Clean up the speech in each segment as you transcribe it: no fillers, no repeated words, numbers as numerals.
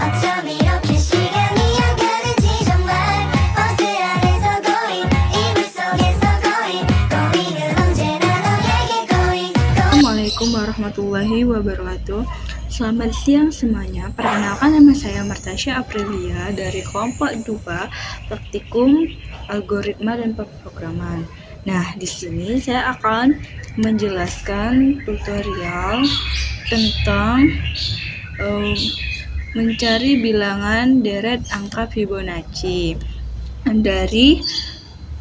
어쩜 이렇게 시간이 안 가는지 정말 버스 안에서 고인 이불 속에서 고인은 언제나 너에게 고인. Assalamualaikum warahmatullahi wabarakatuh. Selamat siang semuanya. Perkenalkan, nama saya Martasya Aprilia dari kelompok 2 Praktikum Algoritma dan Pemrograman. Nah, di sini saya akan menjelaskan tutorial tentang mencari bilangan deret angka Fibonacci dari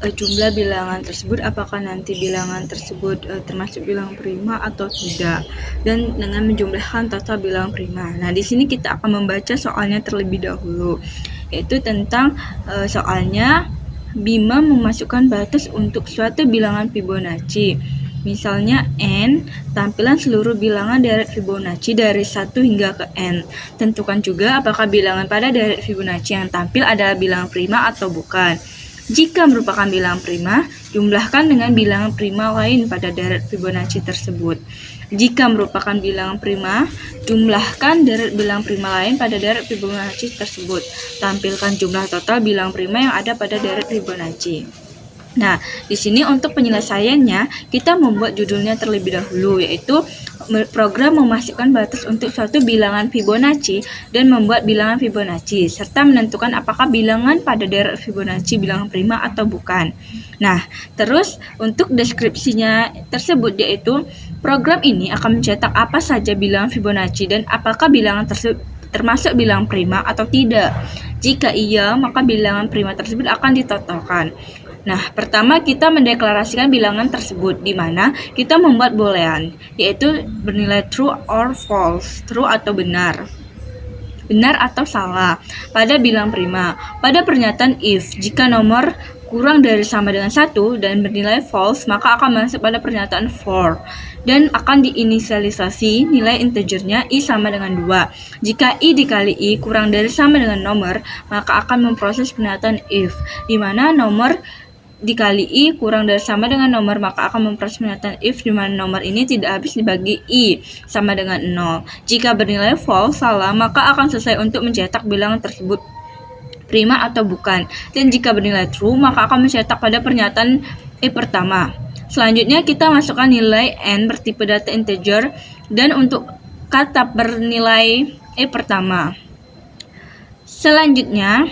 jumlah bilangan tersebut, apakah nanti bilangan tersebut termasuk bilangan prima atau tidak, dan dengan menjumlahkan total bilangan prima. Nah, di sini kita akan membaca soalnya terlebih dahulu, yaitu tentang soalnya Bima memasukkan batas untuk suatu bilangan Fibonacci. Misalnya N, tampilan seluruh bilangan deret Fibonacci dari 1 hingga ke N. Tentukan juga apakah bilangan pada deret Fibonacci yang tampil adalah bilangan prima atau bukan. Jika merupakan bilangan prima, jumlahkan dengan bilangan prima lain pada deret Fibonacci tersebut. Jika merupakan bilangan prima, jumlahkan deret bilangan prima lain pada deret Fibonacci tersebut. Tampilkan jumlah total bilangan prima yang ada pada deret Fibonacci. Nah, di sini untuk penyelesaiannya, kita membuat judulnya terlebih dahulu, yaitu program memasukkan batas untuk suatu bilangan Fibonacci dan membuat bilangan Fibonacci, serta menentukan apakah bilangan pada deret Fibonacci bilangan prima atau bukan. Nah, terus untuk deskripsinya tersebut, yaitu program ini akan mencetak apa saja bilangan Fibonacci dan apakah bilangan tersebut termasuk bilangan prima atau tidak. Jika iya, maka bilangan prima tersebut akan ditotalkan. Nah, pertama kita mendeklarasikan bilangan tersebut, di mana kita membuat boolean, yaitu bernilai true or false, true atau benar atau salah, pada bilangan prima. Pada pernyataan if, jika nomor kurang dari sama dengan 1 dan bernilai false, maka akan masuk pada pernyataan for, dan akan diinisialisasi nilai integernya i sama dengan 2. Jika i dikali i kurang dari sama dengan nomor, maka akan memproses pernyataan if, di mana nomor dikali i kurang dari sama dengan nomor, maka akan memproses pernyataan if di mana nomor ini tidak habis dibagi i sama dengan 0. Jika bernilai false, salah, maka akan selesai untuk mencetak bilangan tersebut prima atau bukan. Dan jika bernilai true, maka akan mencetak pada pernyataan pertama. Selanjutnya kita masukkan nilai n bertipe data integer dan untuk kata bernilai pertama. Selanjutnya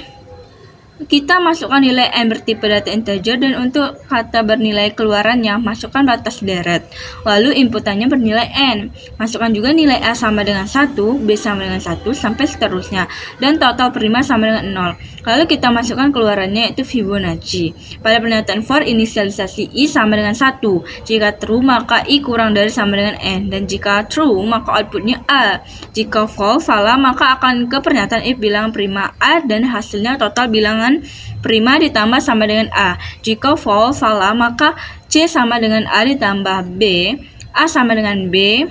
kita masukkan nilai n bertipe data integer dan untuk kata bernilai keluarannya masukkan batas deret. Lalu inputannya bernilai n. Masukkan juga nilai a sama dengan 1, b sama dengan 1 sampai seterusnya, dan total prima sama dengan 0. Lalu kita masukkan keluarannya, yaitu Fibonacci. Pada pernyataan for, inisialisasi i sama dengan 1. Jika true, maka i kurang dari sama dengan n, dan jika true, maka outputnya a. Jika false, salah, maka akan ke pernyataan if bilangan prima a dan hasilnya total bilangan prima ditambah sama dengan a. Jika false, salah, maka c sama dengan a ditambah b, a sama dengan b,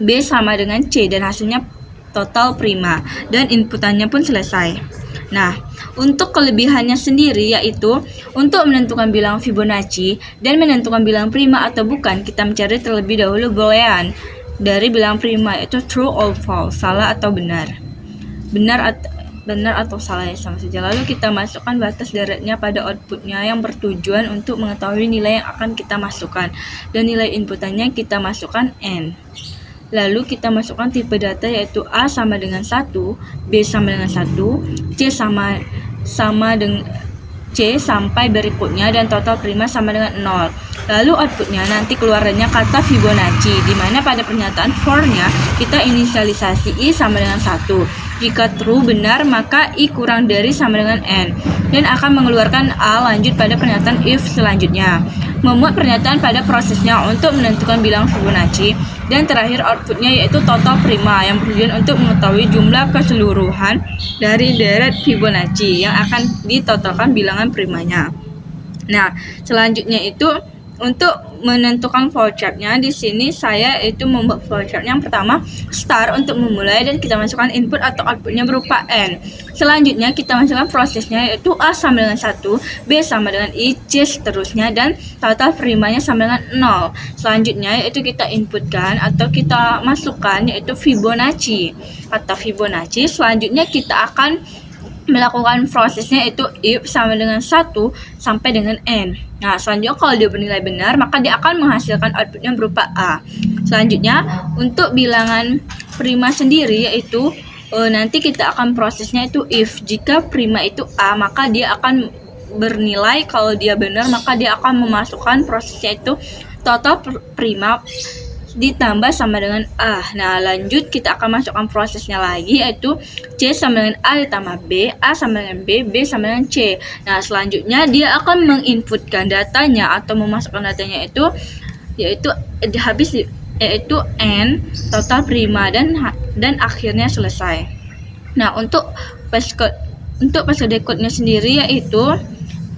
b sama dengan c, dan hasilnya total prima, dan inputannya pun selesai. Nah, untuk kelebihannya sendiri, yaitu untuk menentukan bilangan Fibonacci dan menentukan bilangan prima atau bukan, kita mencari terlebih dahulu boolean dari bilangan prima, yaitu true or false, salah atau benar. Benar atau salah sama saja. Lalu kita masukkan batas deretnya pada outputnya yang bertujuan untuk mengetahui nilai yang akan kita masukkan, dan nilai inputannya kita masukkan n. Lalu kita masukkan tipe data, yaitu a sama dengan 1, b sama dengan 1, c sama dengan c sampai berikutnya, dan total prima sama dengan 0. Lalu outputnya nanti keluarannya kata Fibonacci, di mana pada pernyataan for-nya kita inisialisasi i sama dengan 1. Jika true, benar, maka i kurang dari sama dengan n, dan akan mengeluarkan a. Lanjut pada pernyataan if selanjutnya, membuat pernyataan pada prosesnya untuk menentukan bilangan Fibonacci, dan terakhir outputnya yaitu total prima yang bertujuan untuk mengetahui jumlah keseluruhan dari deret Fibonacci yang akan ditotalkan bilangan primanya. Nah, selanjutnya itu untuk menentukan flowchartnya, di sini saya itu membuat flowchart. Yang pertama, start untuk memulai dan kita masukkan input atau outputnya berupa N. Selanjutnya kita masukkan prosesnya, yaitu A sama dengan 1, B sama dengan I, C seterusnya, dan total primanya sama dengan 0. Selanjutnya yaitu kita inputkan atau kita masukkan yaitu Fibonacci. Kata Fibonacci, selanjutnya kita akan melakukan prosesnya itu if sama dengan 1 sampai dengan N. Nah, selanjutnya kalau dia bernilai benar, maka dia akan menghasilkan outputnya berupa A. Selanjutnya, untuk bilangan prima sendiri yaitu nanti kita akan prosesnya itu if. Jika prima itu A, maka dia akan bernilai, kalau dia benar, maka dia akan memasukkan prosesnya itu total prima ditambah sama dengan A. Nah, lanjut kita akan masukkan prosesnya lagi, yaitu C sama dengan A ditambah B, A sama dengan B, B sama dengan C. Nah, selanjutnya dia akan menginputkan datanya atau memasukkan datanya itu yaitu yaitu N total prima dan akhirnya selesai. Nah, untuk passcode code-nya sendiri yaitu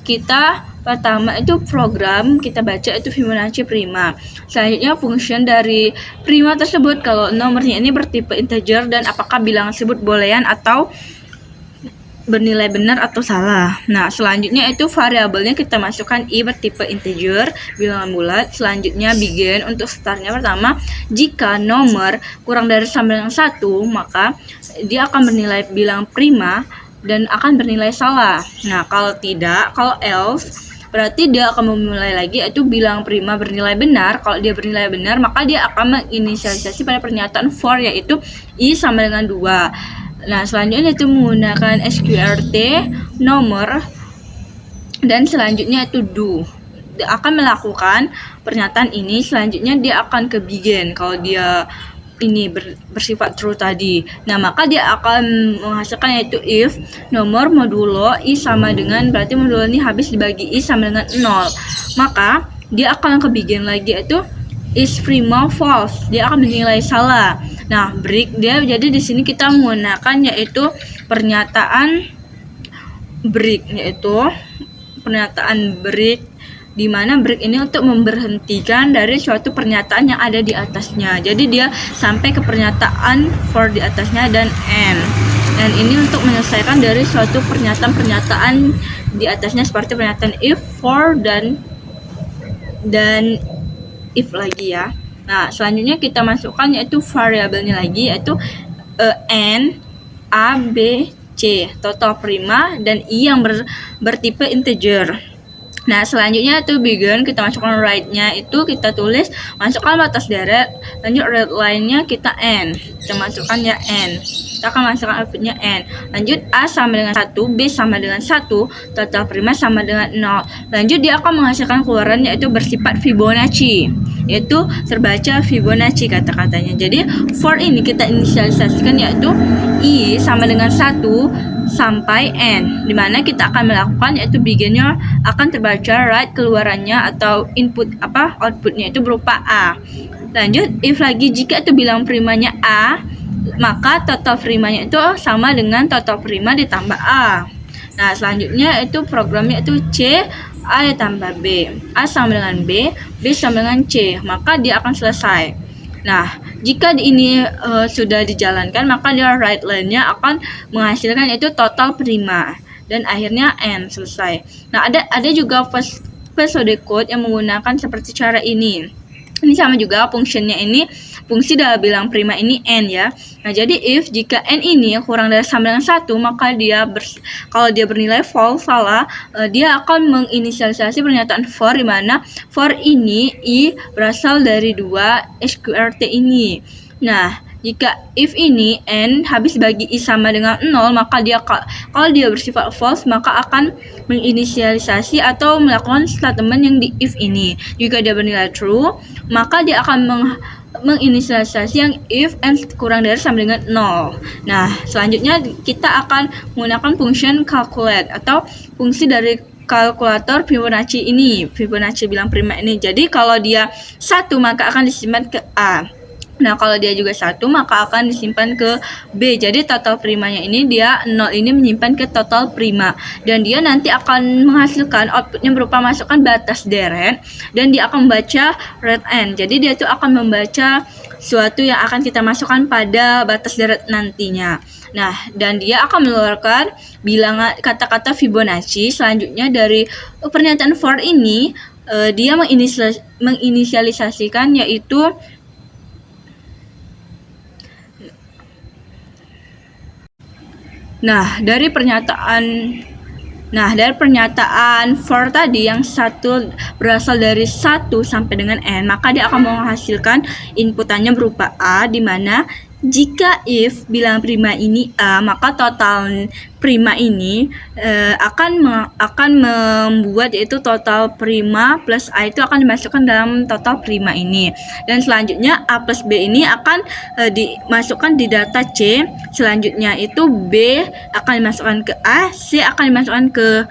kita pertama itu program kita baca itu Fibonacci prima. Selanjutnya function dari prima tersebut, kalau nomornya ini bertipe integer dan apakah bilangan tersebut boolean atau bernilai benar atau salah. Nah, selanjutnya itu variabelnya kita masukkan I bertipe integer, bilangan bulat. Selanjutnya begin, untuk startnya pertama, jika nomor kurang dari sama dengan 1, maka dia akan bernilai bilang prima dan akan bernilai salah. Nah, kalau tidak, kalau else, berarti dia akan memulai lagi, yaitu bilang prima bernilai benar. Kalau dia bernilai benar, maka dia akan menginisialisasi pada pernyataan for, yaitu I sama dengan 2. Nah, selanjutnya itu menggunakan sqrt nomor, dan selanjutnya itu do. Dia akan melakukan pernyataan ini, selanjutnya dia akan ke begin kalau dia ini bersifat true tadi. Nah, maka dia akan menghasilkan yaitu if nomor modulo I sama dengan, berarti modulo ini habis dibagi I sama dengan 0. Maka dia akan ke begin lagi, yaitu is prima false. Dia akan menilai salah. Nah, break dia, jadi di sini kita menggunakan yaitu pernyataan break, yaitu pernyataan break, di mana break ini untuk memberhentikan dari suatu pernyataan yang ada di atasnya. Jadi dia sampai ke pernyataan for di atasnya dan N. Dan ini untuk menyelesaikan dari suatu pernyataan-pernyataan di atasnya seperti pernyataan if, for, dan if lagi ya. Nah, selanjutnya kita masukkan yaitu variabelnya lagi, yaitu N, A, B, C, total prima, dan I yang bertipe integer. Nah, selanjutnya itu begin, kita masukkan write-nya itu kita tulis, masukkan batas deret, lanjut red line-nya kita N, kita masukkan ya N, kita akan masukkan output-nya N, lanjut A sama dengan 1, B sama dengan 1, total prima sama dengan 0, lanjut dia akan menghasilkan keluaran yaitu bersifat Fibonacci, yaitu terbaca Fibonacci kata-katanya. Jadi for ini kita inisialisasikan yaitu I sama dengan 1 sampai N, dimana kita akan melakukan yaitu beginnya akan terbaca right keluarannya atau outputnya itu berupa A. Lanjut if lagi, jika itu bilang primanya A, maka total primanya itu sama dengan total prima ditambah A. Nah, selanjutnya itu programnya itu C, A ditambah B, A sama dengan B, B sama dengan C, maka dia akan selesai. Nah, jika ini sudah dijalankan, maka dia right line-nya akan menghasilkan yaitu total prima dan akhirnya N, selesai. Nah, ada juga passcode code yang menggunakan seperti cara ini. Ini sama juga fungsinya, ini fungsi dalam bilang prima ini N ya. Nah, jadi if jika N ini kurang dari sama dengan 1, maka dia kalau dia bernilai false, salah, dia akan menginisialisasi pernyataan for, di mana for ini I berasal dari 2 sqrt ini. Nah, jika if ini N habis bagi I sama dengan 0, maka dia kalau dia bersifat false, maka akan menginisialisasi atau melakukan statement yang di if ini. Jika dia bernilai true, maka dia akan menginisialisasi yang if N kurang dari sama dengan 0. Nah, selanjutnya kita akan menggunakan function calculate atau fungsi dari kalkulator Fibonacci ini, Fibonacci bilang prima ini. Jadi kalau dia 1, maka akan disimpan ke A. Nah, kalau dia juga 1, maka akan disimpan ke B. Jadi total primanya ini dia 0 ini menyimpan ke total prima. Dan dia nanti akan menghasilkan outputnya berupa masukkan batas deret. Dan dia akan membaca red end. Jadi dia itu akan membaca suatu yang akan kita masukkan pada batas deret nantinya. Nah, dan dia akan mengeluarkan bilangan kata-kata Fibonacci. Selanjutnya dari pernyataan for ini, dia menginisialisasikan yaitu dari pernyataan for tadi yang satu berasal dari 1 sampai dengan n, maka dia akan menghasilkan inputannya berupa a, di mana jika if bilangan prima ini a, maka total prima ini akan membuat yaitu total prima plus a itu akan dimasukkan dalam total prima ini. Dan selanjutnya a plus b ini akan dimasukkan di data C. Selanjutnya itu b akan dimasukkan ke a, c akan dimasukkan ke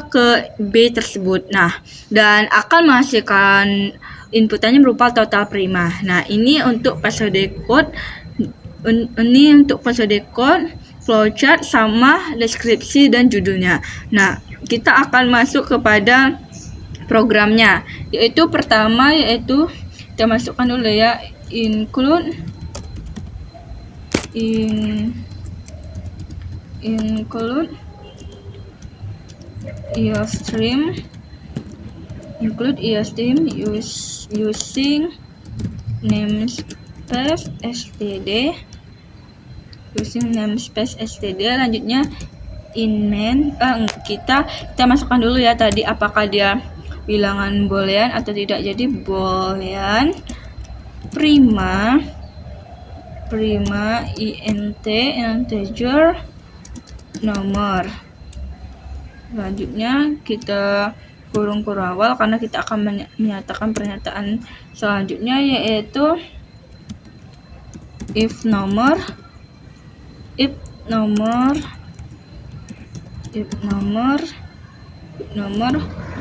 ke B tersebut. Nah, dan akan menghasilkan inputannya berupa total prima. Nah, ini untuk pseudocode, flowchart sama deskripsi dan judulnya. Nah, kita akan masuk kepada programnya, yaitu pertama yaitu kita masukkan dulu ya, include IOStream using namespace std. Lanjutnya inmain, kita masukkan dulu ya tadi apakah dia bilangan boolean atau tidak. Jadi boolean prima int integer nomor. Selanjutnya kita kurung awal karena kita akan menyatakan pernyataan selanjutnya, yaitu if nomor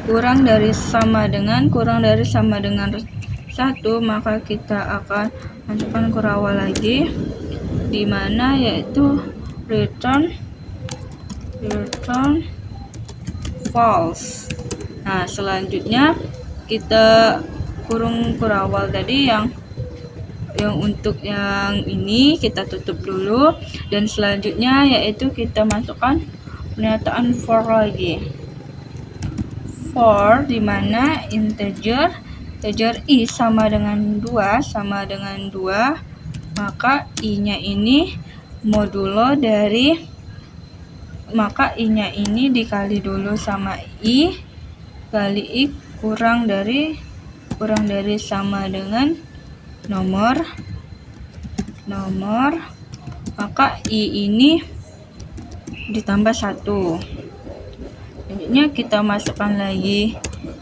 kurang dari sama dengan 1, maka kita akan masukkan kurung awal lagi, di mana yaitu return false. Nah, selanjutnya kita kurung awal tadi yang untuk yang ini kita tutup dulu, dan selanjutnya yaitu kita masukkan pernyataan for lagi. For di mana integer i sama dengan 2, maka i-nya ini modulo dari, maka i-nya ini dikali dulu sama i kali i kurang dari sama dengan nomor, maka i ini ditambah 1. Selanjutnya kita masukkan lagi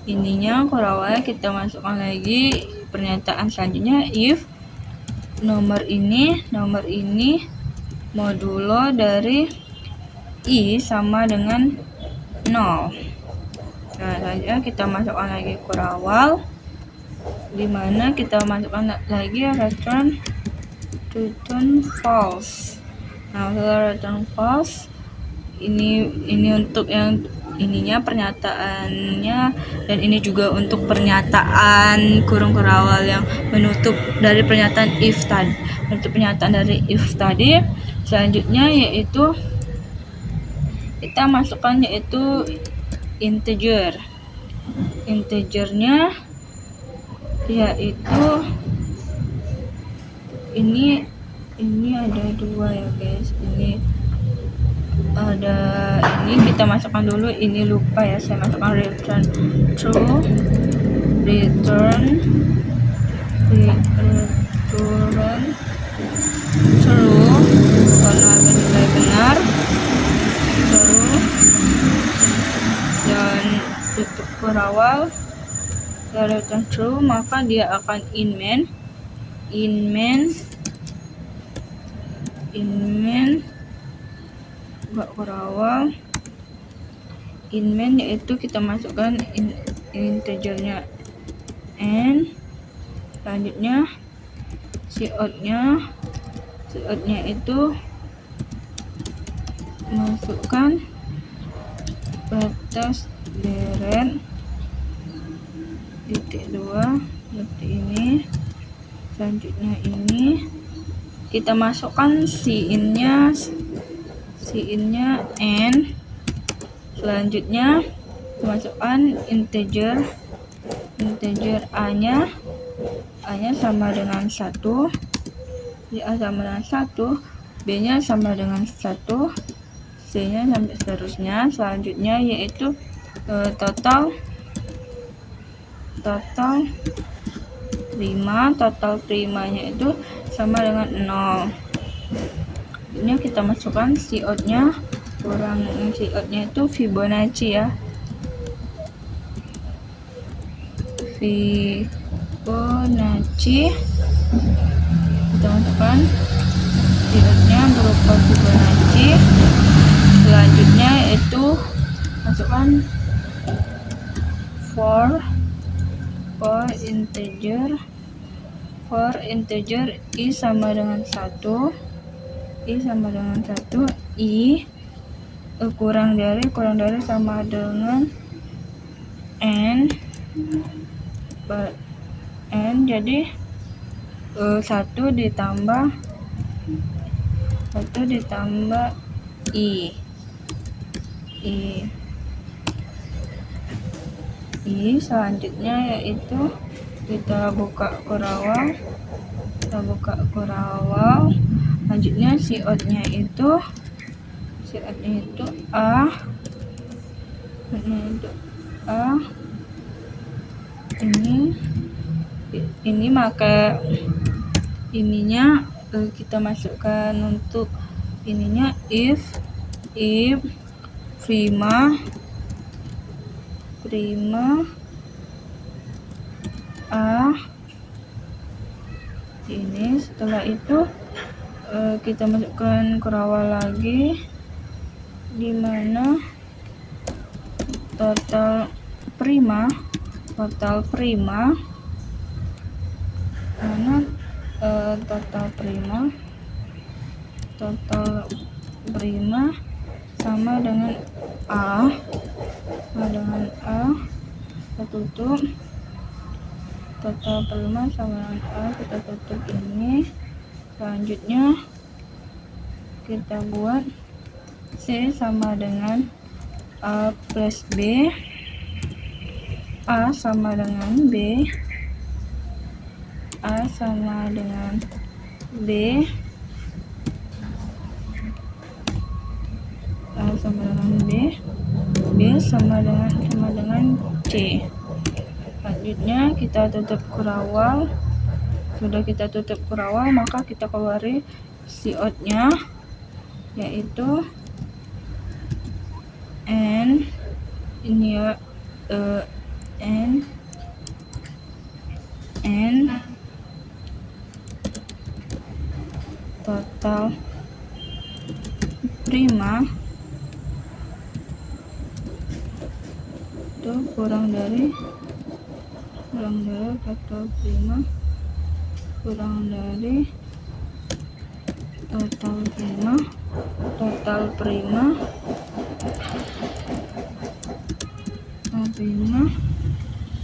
ininya, kurawalnya kita masukkan lagi pernyataan selanjutnya, if nomor ini modulo dari i sama dengan 0. Nah, selanjutnya kita masukkan lagi kurawal, di mana kita masukkan lagi return false. Nah, return false ini untuk yang ininya pernyataannya, dan ini juga untuk pernyataan kurung awal yang menutup dari pernyataan if tadi, Selanjutnya yaitu kita masukkan yaitu integernya yaitu ini ada 2 ya guys. Ini kita masukkan dulu, ini lupa ya, saya masukkan return true karena nilai benar, true, dan tutup berawal return true, maka dia akan inmain berawal inmain, yaitu kita masukkan integernya n. Selanjutnya cout-nya itu masukkan batas deret titik 2 seperti ini. Selanjutnya ini kita masukkan in-nya n. Selanjutnya masukkan integer a-nya sama dengan 1, A sama dengan 1, B-nya sama dengan 1, C-nya sampai seterusnya. Selanjutnya yaitu total primanya itu sama dengan 0. Ini kita masukkan cout-nya, cout-nya itu Fibonacci ya. Fibonacci, kita masukkan cout-nya berupa Fibonacci. Selanjutnya yaitu masukkan for integer i sama dengan 1, i kurang dari sama dengan n, jadi 1 ditambah i. Selanjutnya yaitu kita buka kurawal. Selanjutnya cout-nya itu a. Ini maka ininya kita masukkan untuk ininya if prima a ini. Setelah itu kita masukkan kurawal lagi, di mana total prima sama dengan a, kita tutup. Total prima sama dengan a, kita tutup ini. Selanjutnya kita buat C sama dengan a plus b, a sama dengan b, a sama dengan b, a sama dengan b, b sama dengan c. Selanjutnya kita tutup kurawal. Sudah kita tutup kurawal, maka kita keluari cout-nya, yaitu n ini ya, n total prima itu kurang dari total prima kurang dari total prima.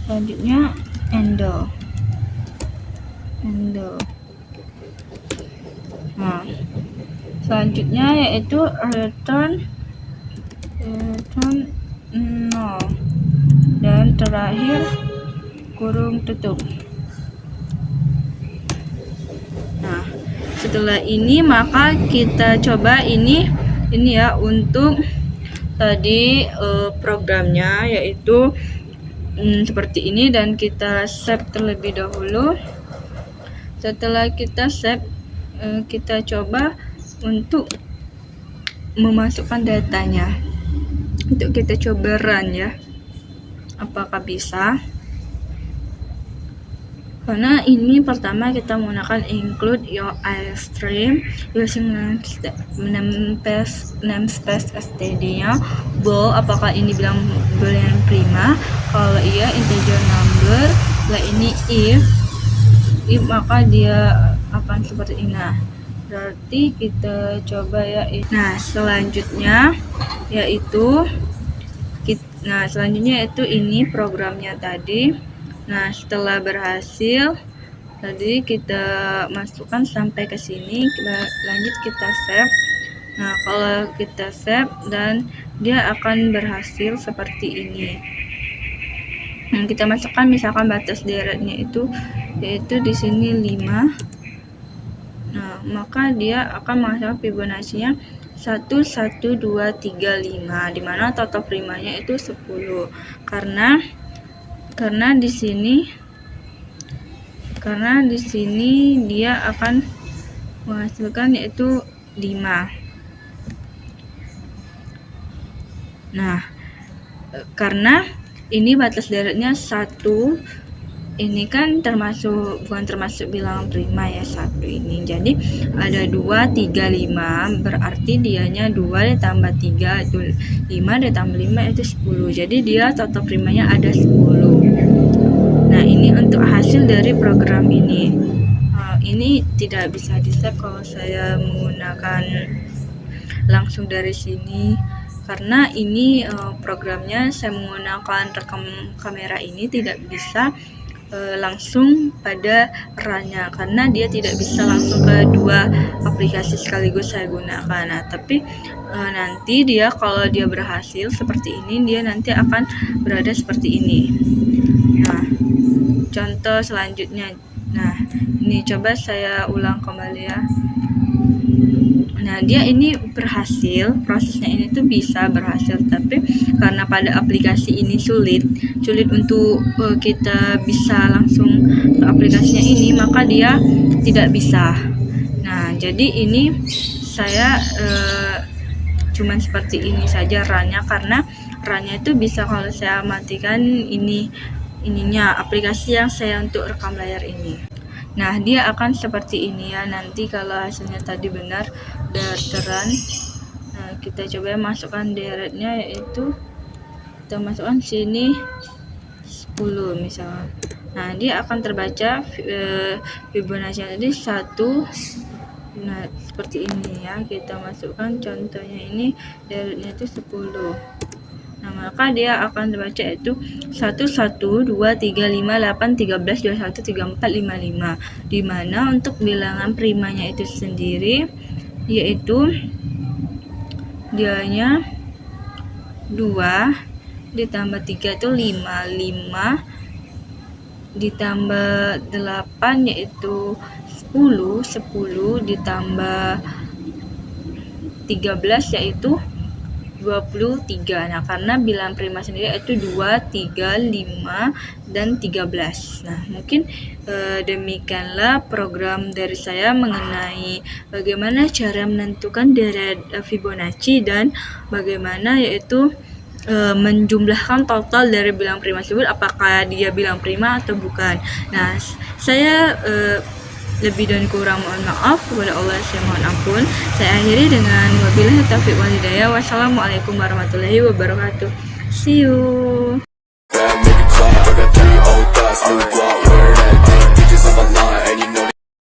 Selanjutnya endo. Nah, selanjutnya yaitu return 0 dan terakhir kurung tutup. Nah, setelah ini maka kita coba ini ya untuk tadi programnya, yaitu seperti ini, dan kita save terlebih dahulu. Setelah kita save, kita coba untuk memasukkan datanya. Untuk kita coba run ya, apakah bisa. Karena ini pertama kita menggunakan include your iframe using namespace std-nya bool. Apakah ini bilang boolean prima? Kalau iya integer number. Lah ini if maka dia akan seperti ini. Nah, berarti kita coba ya. Nah, selanjutnya yaitu ini programnya tadi. Nah, setelah berhasil tadi kita masukkan sampai ke sini, lanjut kita save. Nah, kalau kita save dan dia akan berhasil seperti ini. Nah, kita masukkan misalkan batas deretnya itu yaitu di sini 5. Nah, maka dia akan menghasilkan Fibonacci-nya 1, 1, 2, 3, 5, di mana total primanya itu 10. Karena di sini dia akan menghasilkan yaitu 5. Nah, karena ini batas deretnya 1, ini kan bukan termasuk bilangan prima ya, 1 ini. Jadi ada 2, 3, 5, berarti dianya 2 ditambah 3 itu 5 ditambah 5 itu 10. Jadi dia total primanya ada 10. Nah, ini untuk hasil dari program ini. Ini tidak bisa di-save kalau saya menggunakan langsung dari sini, karena ini programnya saya menggunakan rekam kamera ini tidak bisa langsung pada RAN-nya, karena dia tidak bisa langsung ke dua aplikasi sekaligus saya gunakan. Nah, tapi nanti dia kalau dia berhasil seperti ini, dia nanti akan berada seperti ini. Nah, contoh selanjutnya. Nah, ini coba saya ulang kembali ya. Nah, dia ini berhasil, prosesnya ini tuh bisa berhasil, tapi karena pada aplikasi ini sulit untuk kita bisa langsung ke aplikasinya ini, maka dia tidak bisa. Nah, jadi ini saya cuman seperti ini saja RAN-nya, karena RAN-nya itu bisa kalau saya matikan ininya aplikasi yang saya untuk rekam layar ini. Nah, dia akan seperti ini ya. Nanti kalau hasilnya tadi benar terang. Nah, kita coba masukkan deretnya, yaitu kita masukkan sini 10 misalnya. Nah, dia akan terbaca Fibonacci tadi 1. Nah, seperti ini ya. Kita masukkan contohnya ini, deretnya itu 10. Nah, maka dia akan terbaca itu 1, 1, 2, 3, 5, 8, 13, 21, 34, 55. Dimana untuk bilangan primanya itu sendiri yaitu dianya 2 ditambah 3 itu 5, 5 ditambah 8 yaitu 10, 10 ditambah 13 yaitu 23. Nah, karena bilangan prima sendiri itu 2, 3, 5, dan 13. Nah, mungkin demikianlah program dari saya mengenai bagaimana cara menentukan deret Fibonacci dan bagaimana yaitu menjumlahkan total dari bilangan prima tersebut, apakah dia bilangan prima atau bukan. Nah, saya lebih dan kurang mohon maaf, kepada Allah saya mohon ampun. Saya akhiri dengan wabillahi taufiq wal hidayah. Wassalamualaikum warahmatullahi wabarakatuh. See you.